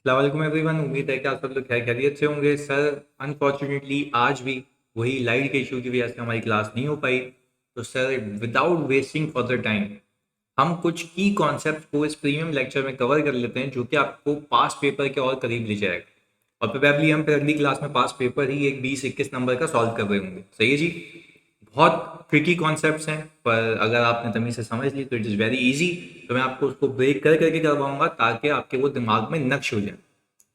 अस्सलाम एवरीवन, उम्मीद है कि आप सब लोग खैर खैरियत से होंगे। सर, अनफॉर्चुनेटली आज भी वही लाइट के इशू की वजह से हमारी क्लास नहीं हो पाई। तो sir, without wasting further time हम कुछ की कॉन्सेप्ट को इस प्रीमियम लेक्चर में कवर कर लेते हैं, जो कि आपको पास पेपर के और करीब ले जाएगा। और प्रोबेबली हम फिर अगली क्लास में पास पेपर ही एक 20-21 नंबर का सॉल्व कर रहे होंगे। सही है जी। बहुत ट्रिकी कॉन्सेप्ट्स हैं, पर अगर आपने तमीज़ से समझ ली तो इट इज़ वेरी इजी। तो मैं आपको उसको ब्रेक कर करके करवाऊंगा ताकि आपके वो दिमाग में नक्श हो जाए।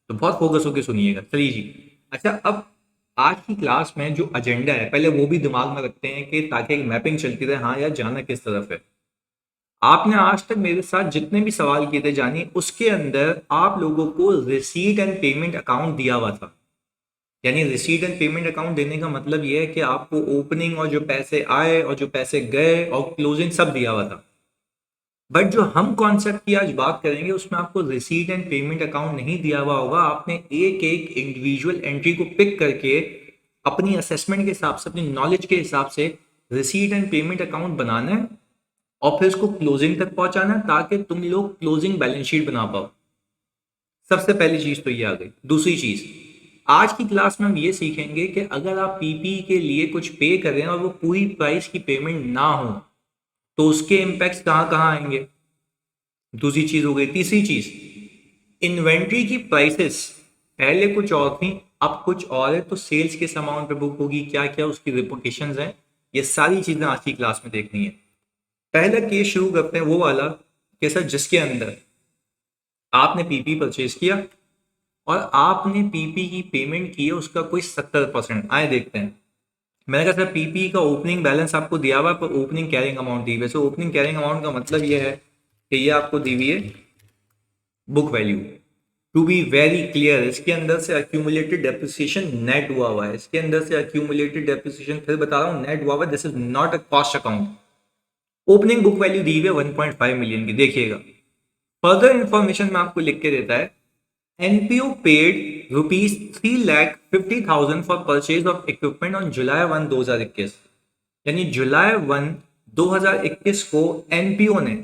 तो बहुत फोकस होकर सुनिएगा। चलिए जी। अच्छा, अब आज की क्लास में जो एजेंडा है पहले वो भी दिमाग में रखते हैं कि ताकि एक मैपिंग चलती रहे, हाँ यार जाना किस तरफ है। आपने आज तक मेरे साथ जितने भी सवाल किए थे जानिए, उसके अंदर आप लोगों को रिसीट एंड पेमेंट अकाउंट दिया हुआ था। यानी रिसीट एंड पेमेंट अकाउंट देने का मतलब यह है कि आपको ओपनिंग और जो पैसे आए और जो पैसे गए और क्लोजिंग सब दिया हुआ था। बट जो हम कॉन्सेप्ट की आज बात करेंगे उसमें आपको रिसीट एंड पेमेंट अकाउंट नहीं दिया हुआ होगा। आपने एक एक इंडिविजुअल एंट्री को पिक करके अपनी असेसमेंट के हिसाब से, अपनी नॉलेज के हिसाब से रिसीट एंड पेमेंट अकाउंट बनाना है और फिर उसको क्लोजिंग तक पहुंचाना है ताकि तुम लोग क्लोजिंग बैलेंस शीट बना पाओ। सबसे पहली चीज तो ये आ गई। दूसरी चीज, आज की क्लास में हम ये सीखेंगे कि अगर आप पीपी के लिए कुछ पे कर रहे हैं और वो पूरी प्राइस की पेमेंट ना हो तो उसके इम्पैक्ट कहाँ कहाँ आएंगे। दूसरी चीज हो गई। तीसरी चीज, इन्वेंट्री की प्राइसेस पहले कुछ और थी, अब कुछ और है, तो सेल्स किस अमाउंट पे बुक होगी, क्या क्या उसकी रिपोर्टेशंस हैं, ये सारी चीजें आज की क्लास में देखनी है। पहला केस शुरू करते हैं वो वाला कि सर जिसके अंदर आपने पीपी परचेज किया और आपने पीपी की पेमेंट की है, उसका कोई 70%। आए देखते हैं। मैंने कहा सर पीपी का ओपनिंग बैलेंस आपको दिया हुआ है पर ओपनिंग कैरिंग अमाउंट दी हुई है। वैसे ओपनिंग कैरिंग अमाउंट का मतलब ये है कि ये आपको दी हुई है book value. To be very clear, इसके अंदर से अक्यूमुलेटेड डेप्रिसिएशन नेट हुआ है। इसके अंदर से अक्यूमुलेटेड डेप्रिसिएशन फिर बता रहा हूँ नेट हुआ है। This is not a cost account. Opening book value दी हुई है 1.5 मिलियन की। देखिएगा, फर्दर इंफॉर्मेशन में आपको लिख के देता है NPO paid ₹3,50,000 for purchase of equipment on July 1, 2021। यानी July 1, 2021 को एनपीओ ने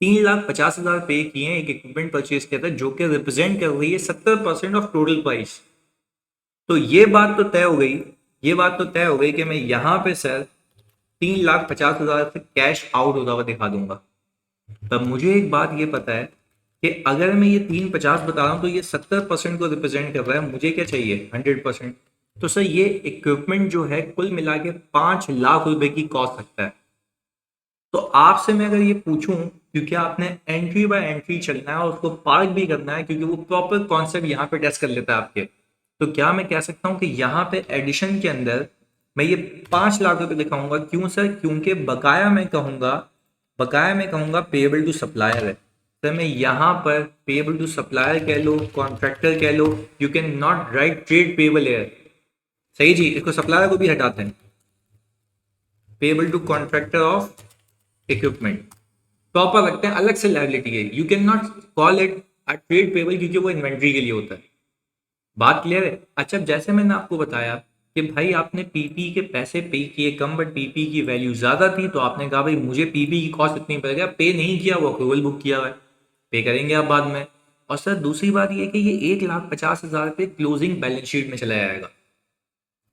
3,50,000 पे किए हैं, एक इक्विपमेंट परचेज किया था जो कि रिप्रेजेंट कर रही है 70% ऑफ टोटल प्राइस। तो ये बात तो तय हो गई। ये बात तो तय हो गई कि मैं यहां पे सर 3,50,000 से कैश आउट होता हुआ दिखा दूंगा। तब मुझे एक बात ये पता है कि अगर मैं ये 350 बता रहा हूं तो ये 70% को रिप्रेजेंट कर रहा है। मुझे क्या चाहिए? 100%। तो सर ये इक्विपमेंट जो है कुल मिला के 5 लाख रुपए की कॉस्ट लगता है। तो आपसे मैं अगर ये पूछूं, क्योंकि आपने एंट्री बाय एंट्री चलना है और उसको पार्क भी करना है क्योंकि वो प्रॉपर कॉन्सेप्ट यहाँ पे टेस्ट कर लेता है आपके, तो क्या मैं कह सकता हूँ कि यहाँ पे एडिशन के अंदर मैं ये 5 लाख रुपए दिखाऊंगा? क्यों सर? क्योंकि बकाया में कहूंगा पेएबल टू सप्लायर है। सर मैं यहाँ पर पेएबल टू सप्लायर कह लो, कॉन्ट्रैक्टर कह लो, you can not write trade payable है। सही जी, इसको सप्लायर को भी हटाते हैं। Payable to contractor of equipment proper रखते हैं, अलग से लायबिलिटी है। You can not call it a trade payable क्योंकि वो इन्वेंट्री के लिए होता है। बात क्लियर है? अच्छा, जैसे मैंने आपको बताया कि भाई आपने पीपी के पैसे पे किए कम बट पीपी की वैल्यू ज्यादा थी, तो आपने कहा भाई मुझे पीपी की कॉस्ट इतनी पड़ेगा। पे नहीं किया, वो अक्रूवल बुक किया हुआ है, पे करेंगे आप बाद में। और सर दूसरी बात ये कि ये 1,50,000 पे क्लोजिंग बैलेंस शीट में चला जाएगा।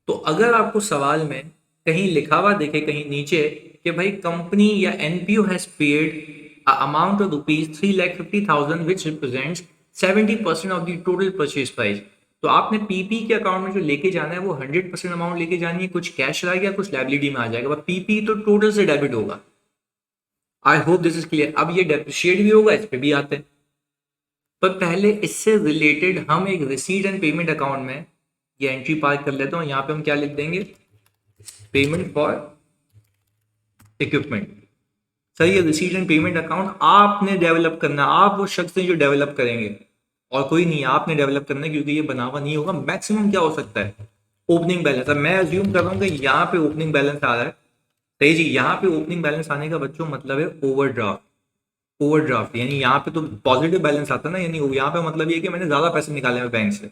तो अगर आपको सवाल में कहीं लिखा हुआ देखे कहीं नीचे कि भाई कंपनी या NPO has paid amount of ₹3,50,000 which represents 70% of the total purchase price, तो आपने पीपी के अकाउंट में जो लेके जाना है वो 100% अमाउंट लेके जानी है। कुछ कैश रहेगा, कुछ लाइबिलिटी में आ जाएगा, बट पीपी तो टोटल से डेबिट होगा। आई होप दिस इज क्लियर। अब ये डेप्रिशिएट भी होगा, इस पे भी आते हैं। पर पहले इससे रिलेटेड हम एक रिसीट एंड पेमेंट अकाउंट में ये एंट्री पार्क कर लेता हूँ। यहाँ पे हम क्या लिख देंगे? Payment for equipment. सर ये रिसीट एंड पेमेंट अकाउंट आपने डेवलप करना, आप वो शख्स हैं जो डेवलप करेंगे और कोई नहीं। आपने डेवलप करना है क्योंकि ये बना हुआ नहीं होगा। मैक्सिमम क्या हो सकता है? Opening balance. अब मैं अज्यूम कर रहा हूँ कि यहाँ पे ओपनिंग बैलेंस आ रहा है। सही जी, यहाँ पे ओपनिंग बैलेंस आने का बच्चों मतलब है ओवरड्राफ्ट। ओवरड्राफ्ट यानी यहाँ पे तो पॉजिटिव बैलेंस आता है ना, यानी यहाँ पे मतलब ये कि मैंने ज्यादा पैसे निकाले हैं बैंक से।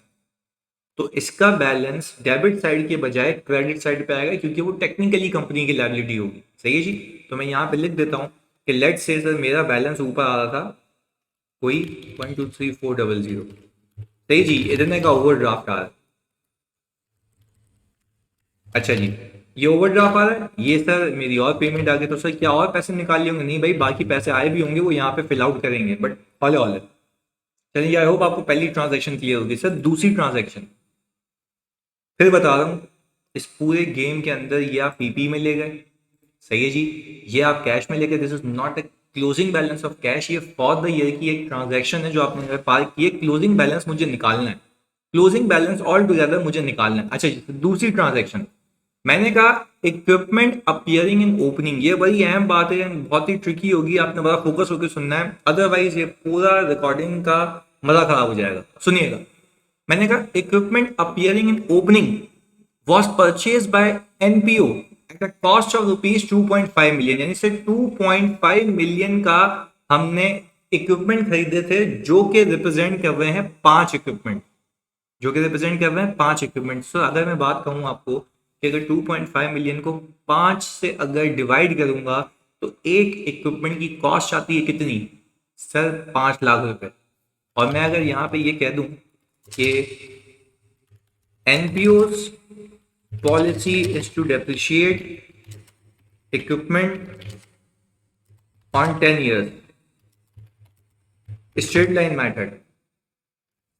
तो इसका बैलेंस डेबिट साइड के बजाय क्रेडिट साइड पे आएगा क्योंकि वो टेक्निकली कंपनी की लायबिलिटी होगी। सही है जी। तो मैं यहाँ पे लिख देता हूँ कि लेट से सर मेरा बैलेंस ऊपर आ रहा था कोई 123400 सही जी, इतने का ओवरड्राफ्ट आ रहा है। अच्छा जी, ये ओवरड्राफ्ट आ रहा है, ये सर मेरी और पेमेंट आ गई, तो सर क्या और पैसे निकाल लिए होंगे? नहीं भाई, बाकी पैसे आए भी होंगे, वो यहाँ पे फिल आउट करेंगे, बट हॉले हॉले। चलिए, आई होप आपको पहली ट्रांजैक्शन क्लियर होगी। सर दूसरी ट्रांजैक्शन फिर बता रहा हूँ, इस पूरे गेम के अंदर ये आप पीपी में ले गए, सही है जी, ये आप कैश में लेके, this is not a closing balance of cash, ये फॉर द ईयर की एक ट्रांजैक्शन है जो आपने पार की है। क्लोजिंग बैलेंस मुझे निकालना है, क्लोजिंग बैलेंस ऑल टुगेदर मुझे निकालना है। अच्छा जी, दूसरी ट्रांजैक्शन मैंने कहा इक्विपमेंट अपीयरिंग इन ओपनिंग, ये बड़ी अहम बात है, बहुत ही ट्रिकी होगी, आपने बड़ा फोकस होकर सुनना है, अदरवाइज ये पूरा रिकॉर्डिंग का मजा खराब हो जाएगा। सुनिएगा, मैंने कहा equipment appearing in opening was purchased by NPO at a cost of rupees 2.5 million, यानी से 2.5 मिलियन का हमने इक्विपमेंट खरीदे थे, जो कि रिप्रेजेंट कर रहे हैं 5 इक्विपमेंट, जो कि रिप्रेजेंट कर रहे हैं 5 इक्विपमेंट। सो अगर मैं बात कहूं आपको कि अगर 2.5 मिलियन को 5 से अगर डिवाइड करूंगा तो एक इक्विपमेंट की कॉस्ट आती है कितनी सर? 5 लाख रुपए। और मैं अगर यहाँ पे ये कह दूं कि NPO's policy is to depreciate equipment on 10 years, straight line method।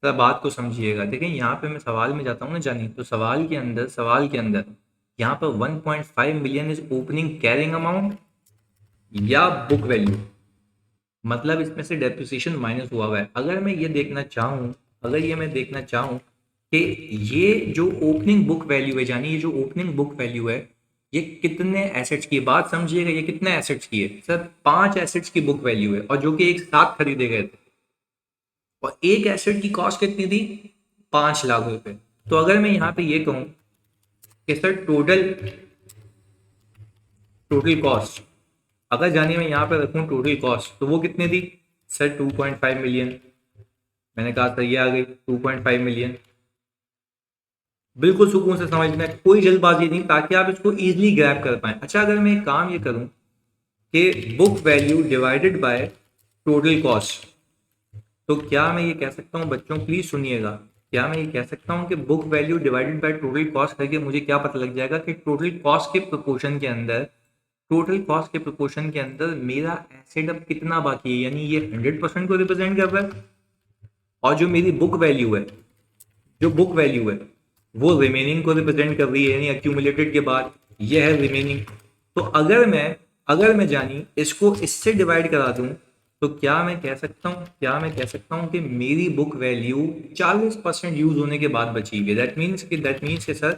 तो बात को समझिएगा, देखिए यहाँ पे मैं सवाल में जाता हूँ ना जानी, तो सवाल के अंदर यहाँ पर 1.5 million is opening carrying amount या बुक वैल्यू, मतलब इसमें से डेप्रिसिएशन माइनस हुआ है। अगर मैं ये देखना चाहूँ, कि ये जो ओपनिंग बुक वैल्यू है, यानी ये जो ओपनिंग बुक वैल्यू है, ये कितने एसेट्स की, बात समझिएगा, ये कितने एसेट्स की है सर? 5 एसेट्स की बुक वैल्यू है, और जो कि एक साथ खरीदे गए थे, और एक एसेट की कॉस्ट कितनी थी? 5 लाख रुपए। तो अगर मैं यहाँ पे ये कहूँ कि सर टोटल टोटल कॉस्ट, अगर जानिए मैं यहाँ पे रखूँ टोटल कॉस्ट, तो वो कितनी थी सर? 2.5 मिलियन। मैंने कहा सर ये आ गई 2.5 मिलियन। बिल्कुल सुकून से समझना है, कोई जल्दबाजी नहीं, ताकि आप इसको इजीली ग्रैब कर पाए। अच्छा, अगर मैं एक काम ये करूं कि book value divided by total cost, तो क्या मैं ये कह सकता हूं, बच्चों प्लीज सुनिएगा, क्या मैं ये कह सकता हूं कि book value divided by total cost करके मुझे क्या पता लग जाएगा कि टोटल कॉस्ट के प्रोपोर्शन के अंदर मेरा एसेट अब कितना बाकी है, यानी ये 100% को रिप्रेजेंट कर रहा है, और जो मेरी बुक वैल्यू है वो रिमेनिंग को रिप्रेजेंट कर रही है, यानी एक्यूमुलेटेड के बाद ये है रिमेनिंग। तो अगर मैं जानी इसको इससे डिवाइड करा दूं, तो क्या मैं कह सकता हूं कि मेरी बुक वैल्यू 40% यूज होने के बाद बची हुई है। दैट मीन्स कि सर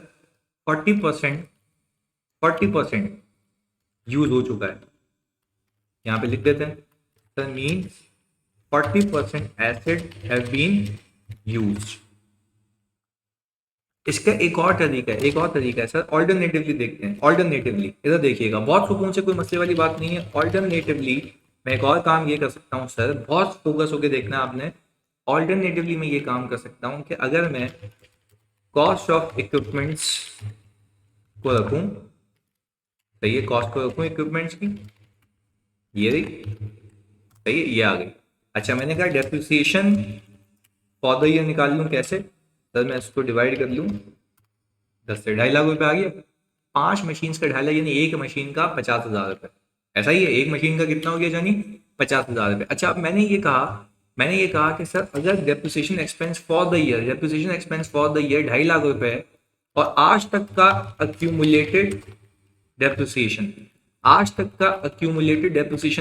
40% यूज हो चुका है। यहाँ पे लिख देते हैं sir, means 40% asset have been used. इसका एक और तरीका है सर, ऑल्टरनेटिवली देखते हैं। ऑल्टरनेटिवली इधर देखिएगा, बहुत सुकून से, कोई मसले वाली बात नहीं है। ऑल्टरनेटिवली मैं एक और काम ये कर सकता हूँ सर, बहुत फोकस होकर देखना आपने। ऑल्टरनेटिवली मैं ये काम कर सकता हूँ कि अगर मैं कॉस्ट ऑफ इक्विपमेंट्स को रखूँ, सही है, कॉस्ट को रखूँ इक्विपमेंट्स की, ये रही, सही है, ये आ गई। अच्छा, मैंने कहा डेप्रिसिएशन फॉर द ईयर निकाल लूँ, कैसे सर? मैं इसको डिवाइड कर लूँ 10 से, 2.5 लाख रुपए आ गया। 5 मशीन का 2.5 लाख, यानी एक मशीन का 50,000 रुपए। ऐसा ही है, एक मशीन का कितना हो गया जानी? 50,000 रुपए। अच्छा, अब मैंने ये कहा कि सर अगर depreciation expense for the year 2.5 lakh रुपए है, और आज तक का अक्यूमुलेटेड डेप्रिसिएशन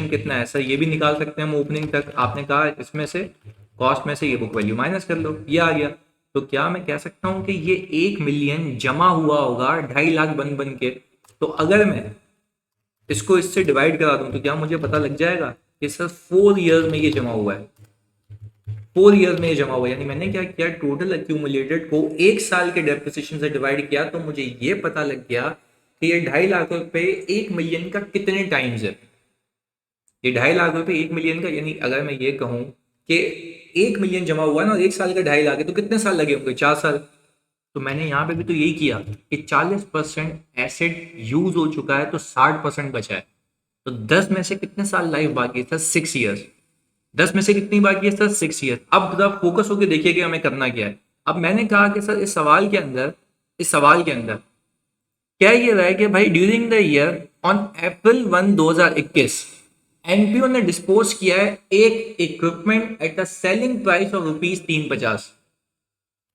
कितना है सर? ये भी निकाल सकते हैं हम ओपनिंग तक। आपने कहा इसमें से कॉस्ट में से ये बुक वैल्यू माइनस कर लो, ये आ गया। तो क्या मैं कह सकता हूं कि ये 1 मिलियन जमा हुआ होगा 2.5 लाख बन के? तो अगर मैं इसको इससे डिवाइड करा दूं, तो क्या मुझे पता लग जाएगा कि सर 4 ईयर्स में ये जमा हुआ है, 4 ईयर्स में ये जमा हुआ है। यानी मैंने क्या किया, टोटल एक्यूमुलेटेड को 1 साल के डेप्रिसिएशन से डिवाइड किया, तो मुझे ये पता लग गया कि ये 2.5 लाख रुपए 1 मिलियन का कितने टाइम्स है। ये 2.5 लाख रुपए 1 मिलियन का, यानी अगर मैं ये कहूँ कि 1 मिलियन जमा हुआ है ना, और 1 साल का 2.5 लाख है, तो कितने साल लगे होंगे? 4 साल। तो मैंने यहाँ पे भी तो यही किया कि 40% एसेट यूज हो चुका है, तो 60% बचा है। तो 10 में से कितने साल लाइफ बाकी था? 6 ईयर्स। 10 में से कितनी बाकी है सर? 6 ईयर। अब जरा फोकस होकर देखिए कि हमें करना क्या है। अब मैंने कहा कि सर इस सवाल के अंदर क्या ये रहा है कि भाई during the year on April 1 2021 NPO ने डिस्पोज किया है एक equipment at a selling price of ₹350।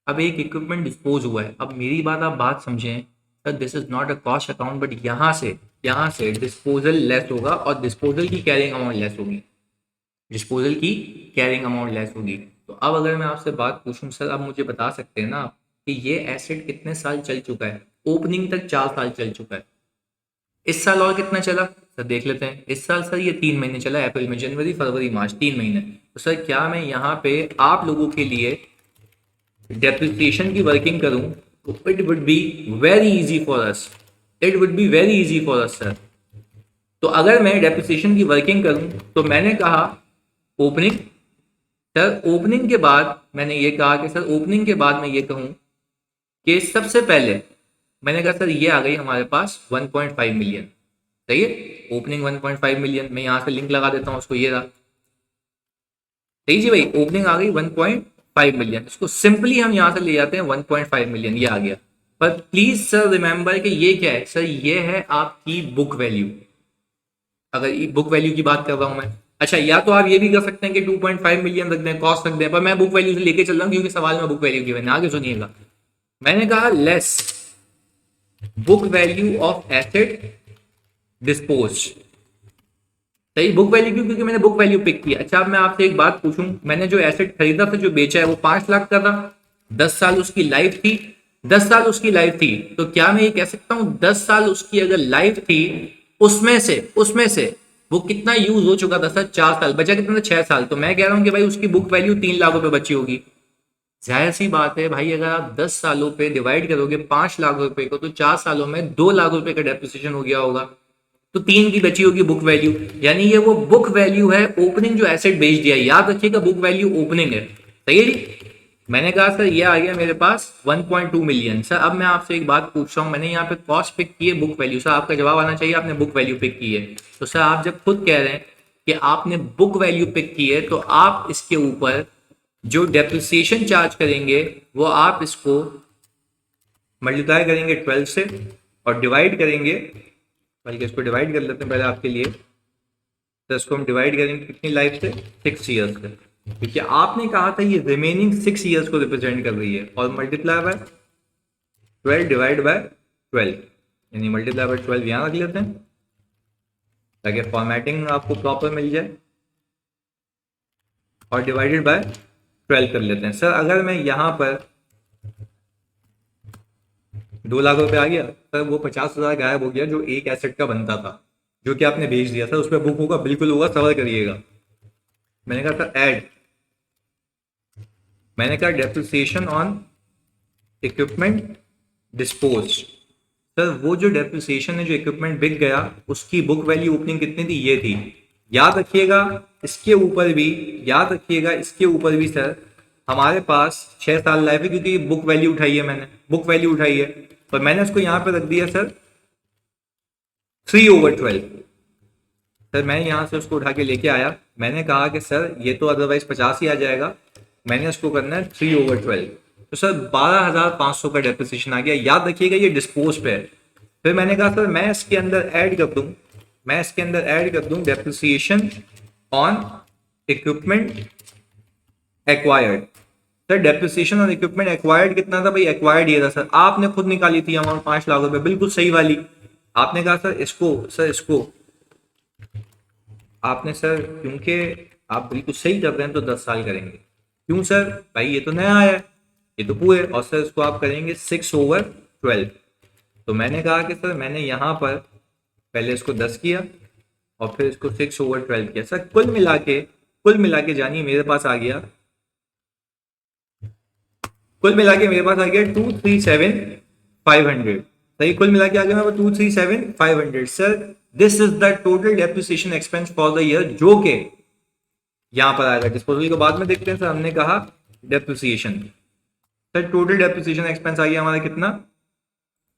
अब एक इक्विपमेंट डिस्पोज हुआ है। अब मेरी बात समझें sir, this is not a cost account, but यहाँ से डिस्पोजल लेस होगा और डिस्पोजल की कैरिंग अमाउंट लेस होगी। तो अब अगर मैं आपसे बात पूछूं सर, अब मुझे बता सकते हैं ना आप कि ये एसेट कितने साल चल चुका है? ओपनिंग तक 4 साल चल चुका है। इस साल और कितना चला सर? देख लेते हैं। इस साल सर ये 3 महीने चला, अप्रैल में, जनवरी फरवरी मार्च, 3 महीने। तो सर क्या मैं यहाँ पे आप लोगों के लिए डेप्रिसिएशन की वर्किंग करूं तो it would be very easy for us, sir. तो अगर मैं डेप्रिसिएशन की वर्किंग करूं तो मैंने कहा ओपनिंग, सर ओपनिंग के बाद मैंने ये कहा कि सर ओपनिंग के बाद मैं ये कहूं कि सबसे पहले मैंने कहा सर ये आ गई हमारे पास 1.5 मिलियन। सही है, ओपनिंग 1.5 मिलियन। मैं यहाँ से लिंक लगा देता हूँ उसको, ये रहा। सही जी भाई, ओपनिंग आ गई 1.5 मिलियन। इसको सिंपली हम यहाँ से ले जाते हैं 1.5 मिलियन, ये आ गया। पर प्लीज सर रिमेंबर कि ये क्या है सर? ये है आपकी बुक वैल्यू। अगर बुक वैल्यू की बात कर रहा हूं मैं, अच्छा, या तो आप ये भी कर सकते हैं कि 2.5 मिलियन रख दें, कॉस्ट रख दें, पर मैं बुक वैल्यू से लेके चल रहा हूं क्योंकि सवाल में बुक वैल्यू की मैंने आगे सुनिएगा। मैंने कहा less book value of asset dispose. सही, बुक वैल्यू क्यों? क्योंकि मैंने बुक वैल्यू पिक किया। अच्छा, अब मैं आपसे एक बात पूछूं, मैंने जो एसेट खरीदा था, जो बेचा है, वो 5 लाख का था, 10 साल उसकी लाइफ थी। 10 साल उसकी लाइफ थी, तो क्या मैं ये कह सकता हूं 10 साल उसकी अगर लाइफ थी, उसमें से वो कितना यूज हो चुका था सर? 4 साल। बचा कितना था? 6 साल। तो मैं कह रहा हूं कि भाई उसकी बुक वैल्यू 3 लाख रुपए बची होगी। जाहिर सी बात है भाई, अगर आप 10 सालों पे डिवाइड करोगे 5 लाख रुपए को, तो 4 सालों में 2 लाख रुपए का डेप्रिसिएशन हो गया होगा। तो 3 की बची होगी बुक वैल्यू, यानी ये वो बुक वैल्यू है ओपनिंग जो एसेट बेच दिया। याद रखिएगा, बुक वैल्यू ओपनिंग है। सही है जी। मैंने कहा सर ये आ गया मेरे पास 1.2 मिलियन। सर अब मैं आपसे एक बात पूछ रहा हूँ, मैंने यहाँ पे कॉस्ट पिक की है, बुक वैल्यू। सर आपका जवाब आना चाहिए आपने बुक वैल्यू पिक की है। तो सर आप जब खुद कह रहे हैं कि आपने बुक वैल्यू पिक की है, तो आप इसके ऊपर जो डेप्रिसिएशन चार्ज करेंगे वो आप इसको मल्टीप्लाई करेंगे 12 से और डिवाइड करेंगे, बल्कि इसको डिवाइड कर लेते हैं पहले आपके लिए। तो इसको हम डिवाइड करेंगे कितनी लाइफ से? 6 ईयर्स से, क्योंकि आपने कहा था ये रिमेनिंग 6 ईयर्स को रिप्रेजेंट कर रही है। और मल्टीप्लाई बाय 12 डिवाइड बाय 12, यानी मल्टीप्लाई बाय 12 यहाँ रख लेते हैं ताकि फॉर्मेटिंग आपको प्रॉपर मिल जाए, और डिवाइडेड बाय 12 कर लेते हैं। सर अगर मैं यहाँ पर 2 लाख रुपए आ गया सर, वो 50,000 गायब हो गया जो एक एसेट का बनता था, जो कि आपने बेच दिया। सर उस पर बुक होगा? बिल्कुल होगा, सवाल करिएगा। मैंने कहा सर ऐड, मैंने कहा depreciation on equipment dispose. Sir वो जो डेप्रिसिएशन है, जो इक्विपमेंट बिक गया, उसकी बुक वैल्यू ओपनिंग कितनी थी? ये थी। याद रखिएगा इसके ऊपर भी, याद रखिएगा इसके ऊपर भी सर हमारे पास 6 साल लाइफ है, क्योंकि बुक वैल्यू उठाई है, मैंने बुक वैल्यू उठाई है। पर मैंने उसको यहाँ पे रख दिया सर 3/12। सर मैं यहाँ से उसको उठा के लेके आया, मैंने कहा कि सर ये तो अदरवाइज 50 ही आ जाएगा, मैंने उसको करना है 3/12। तो सर 12,500 का डेप्रिसिएशन आ गया। याद रखिएगा ये डिस्पोज पे है। फिर मैंने कहा सर मैं इसके अंदर ऐड कर दूं depreciation on equipment acquired. Sir depreciation on equipment acquired कितना था भाई? एक्वायर्ड ये था सर, आपने खुद निकाली थी अमाउंट 5 लाख रुपए, बिल्कुल सही वाली। आपने कहा सर इसको आपने सर, क्योंकि आप बिल्कुल सही कर रहे हैं तो 10 साल करेंगे। क्यों सर? भाई ये तो नया आया है, ये तो पूरे, और सर इसको आप करेंगे 6/12। तो मैंने कहा कि सर मैंने यहाँ पर पहले इसको 10 किया और फिर इसको 6/12 किया। सर कुल मिला के जानिए मेरे पास आ गया, 237,500। सही, कुल मिला के आ गया मेरे पास 237,500। Sir this is the total depreciation expense for the year, जो के यहां पर आएगा। डिस्पोजल को बाद में देखते हैं। सर हमने कहा depreciation, sir total depreciation expense आ गया हमारा कितना?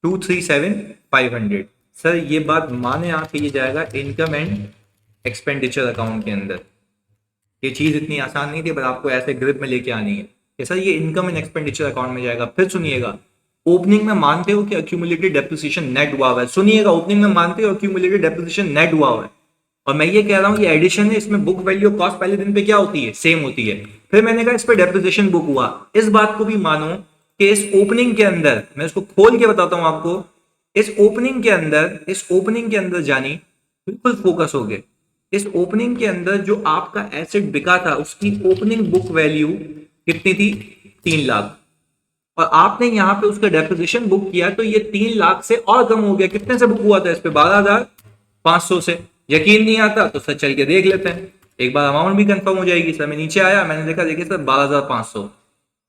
237,500। सर ये बात माने आके ये जाएगा इनकम एंड एक्सपेंडिचर अकाउंट के अंदर, ये चीज़ इतनी आसान नहीं थी, पर आपको ऐसे ग्रिप में लेके आनी है कि सर ये इनकम एंड एक्सपेंडिचर अकाउंट में जाएगा। फिर सुनिएगा, ओपनिंग में मानते हो कि अक्यूमुलेटेड डेप्रिसिएशन नेट हुआ हुआ है। सुनिएगा, ओपनिंग में मानते हो अक्यूमुलेटेड डेप्रिसिएशन नेट हुआ हुआ है, और मैं ये कह रहा हूँ ये एडिशन है, इसमें बुक वैल्यू कॉस्ट पहले दिन पे क्या होती है, सेम होती है। फिर मैंने कहा इस पे डेप्रिसिएशन बुक हुआ। इस बात को भी मानो कि इस ओपनिंग के अंदर, मैं इसको खोल के बताता हूं आपको, इस ओपनिंग के अंदर जानी, बिल्कुल फोकस हो गए। इस ओपनिंग के अंदर जो आपका एसेट बिका था उसकी ओपनिंग बुक वैल्यू कितनी थी, 3 लाख, और आपने यहाँ पे उसका डेप्रिसिएशन बुक किया तो ये 3 लाख से और कम हो गया। कितने से बुक हुआ था इस पे, 12,500 से। यकीन नहीं आता तो सर चल के देख लेते हैं, एक बार अमाउंट भी कंफर्म हो जाएगी। सर मैं नीचे आया, मैंने देखा, देखिए सर 12,500।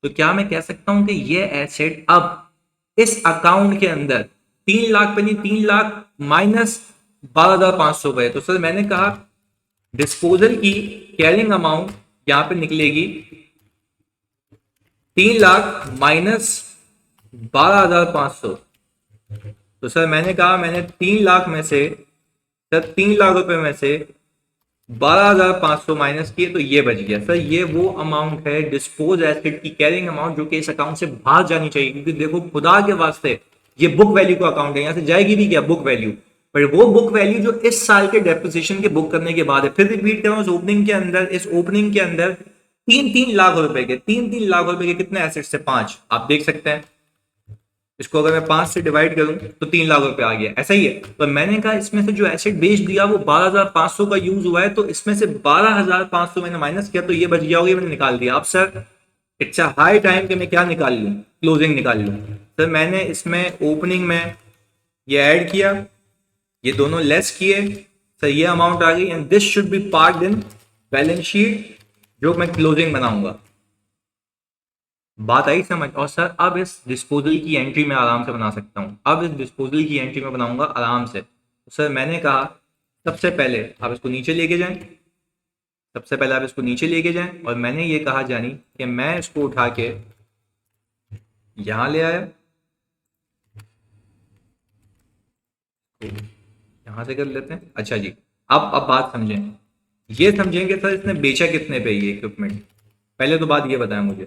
तो क्या मैं कह सकता हूं कि ये एसेट अब इस अकाउंट के अंदर 3 लाख पे नहीं, 3 लाख माइनस 12,500 पे। तो सर मैंने कहा डिस्पोजल की कैरिंग अमाउंट यहां पे निकलेगी 3 लाख माइनस 12,500। तो सर मैंने कहा मैंने 3 लाख में से, सर 3 लाख रुपए में से 12,500 माइनस किए तो ये बच गया। सर ये वो अमाउंट है डिस्पोज एसेट की कैरिंग अमाउंट जो कि इस अकाउंट से बाहर जानी चाहिए, क्योंकि देखो खुदा के वास्ते ये बुक वैल्यू का अकाउंट है, यहां से जाएगी भी क्या, बुक वैल्यू। पर वो बुक वैल्यू जो इस साल के डेप्रिसिएशन के बुक करने के बाद है। फिर रिपीट कर रहा हूं, इस ओपनिंग के अंदर 3-3 लाख रुपए के, 3-3 लाख रुपए के कितने एसेट्स से, 5। आप देख सकते हैं, इसको अगर मैं 5 से डिवाइड करूं तो 3 लाख रुपए आ गया, ऐसा ही है। तो मैंने कहा इसमें से जो एसेट बेच दिया वो 12,500 का यूज हुआ है, तो इसमें से 12,500 मैंने माइनस किया तो ये बच गया होगा, मैंने निकाल दिया। अब sir it's a high time कि मैं क्या निकाल लूं, क्लोजिंग निकाल लूं। सर मैंने इसमें ओपनिंग में ये ऐड किया, ये दोनों लेस किए, सर ये अमाउंट आ गई, and this should be parked in balance sheet जो मैं क्लोजिंग बनाऊंगा। बात आई समझ। और सर अब इस डिस्पोजल की एंट्री में आराम से बना सकता हूँ, अब इस डिस्पोजल की एंट्री में बनाऊंगा आराम से। तो सर मैंने कहा सबसे पहले आप इसको नीचे लेके जाएं, सबसे पहले आप इसको नीचे लेके जाएं, और मैंने ये कहा जानी कि मैं इसको उठा के यहां ले आया, यहां से कर लेते हैं। अच्छा जी, अब बात समझें, ये समझेंगे सर इसने बेचा कितने पे ये इक्विपमेंट। पहले तो बात ये बताया मुझे,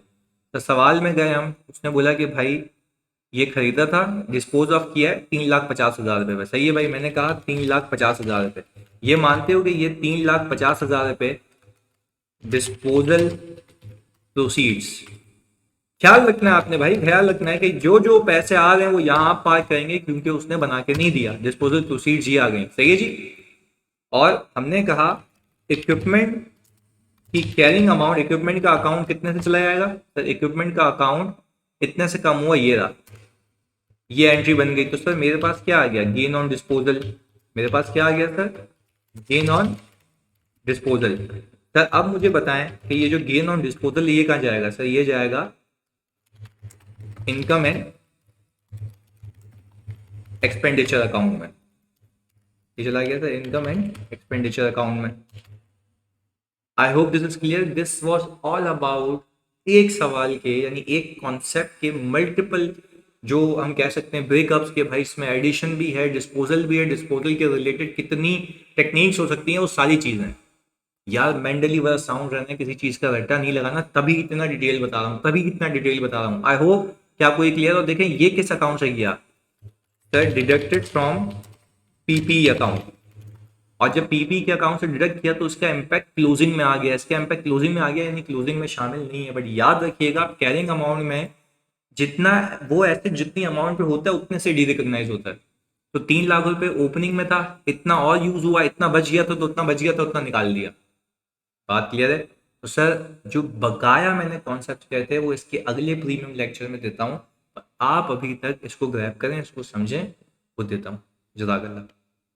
तो सवाल में गए हम, उसने बोला कि भाई ये खरीदा था, डिस्पोज ऑफ किया है 3,50,000 रुपए में। सही है भाई, मैंने कहा 3,50,000 रुपए। ये मानते हो कि ये 3,50,000 रुपए डिस्पोजल प्रोसीड्स। ख्याल रखना है आपने भाई, ख्याल रखना है कि जो जो पैसे आ रहे हैं वो यहाँ पार्क करेंगे, क्योंकि उसने बना के नहीं दिया, डिस्पोजल प्रोसीड्स ये आ गई। सही है जी। और हमने कहा इक्विपमेंट की कैरिंग अमाउंट, इक्विपमेंट का अकाउंट कितने से चला जाएगा, तो इक्विपमेंट का अकाउंट इतने से कम हुआ, ये रहा, ये एंट्री बन गई। तो सर मेरे पास क्या आ गया, गेन ऑन डिस्पोजल। मेरे पास क्या आ गया sir, gain on disposal. Sir अब मुझे बताएं कि ये जो गेन ऑन डिस्पोजल ये कहाँ जाएगा, सर ये जाएगा इनकम एंड एक्सपेंडिचर अकाउंट में। ये चला गया sir income and expenditure account में। I hope this is clear. This was all about एक सवाल के, यानी एक कॉन्सेप्ट के मल्टीपल, जो हम कह सकते हैं ब्रेकअप्स के। भाई इसमें एडिशन भी है, डिस्पोजल भी है, डिस्पोजल के रिलेटेड कितनी टेक्निक्स हो सकती हैं, वो सारी चीजें। यार मेंटली वर्क साउंड रहना, किसी चीज का रट्टा नहीं लगाना, तभी इतना डिटेल बता रहा हूँ, तभी इतना डिटेल बता रहा हूँ। आई होप कि आपको ये क्लियर। और देखें ये किस अकाउंट से किया, sir deducted from PP account. और जब पीपी के अकाउंट से डिडक्ट किया तो उसका इम्पैक्ट क्लोजिंग में आ गया, इसका इम्पैक्ट क्लोजिंग में आ गया, यानी क्लोजिंग में शामिल नहीं है। बट याद रखिएगा कैरिंग अमाउंट में जितना वो एसेट जितनी अमाउंट पे होता है उतने से डी रिकॉग्नाइज होता है। तो 3 लाख रुपए ओपनिंग में था, इतना और यूज हुआ, इतना बच गया था, तो उतना बच गया था, उतना निकाल दिया। बात क्लियर है। तो सर जो बकाया मैंने कॉन्सेप्ट कहे थे वो इसके अगले प्रीमियम लेक्चर में देता हूँ। आप अभी तक इसको ग्रैब करें, इसको समझें, वो देता हूँ। जज़ाकल्लाह।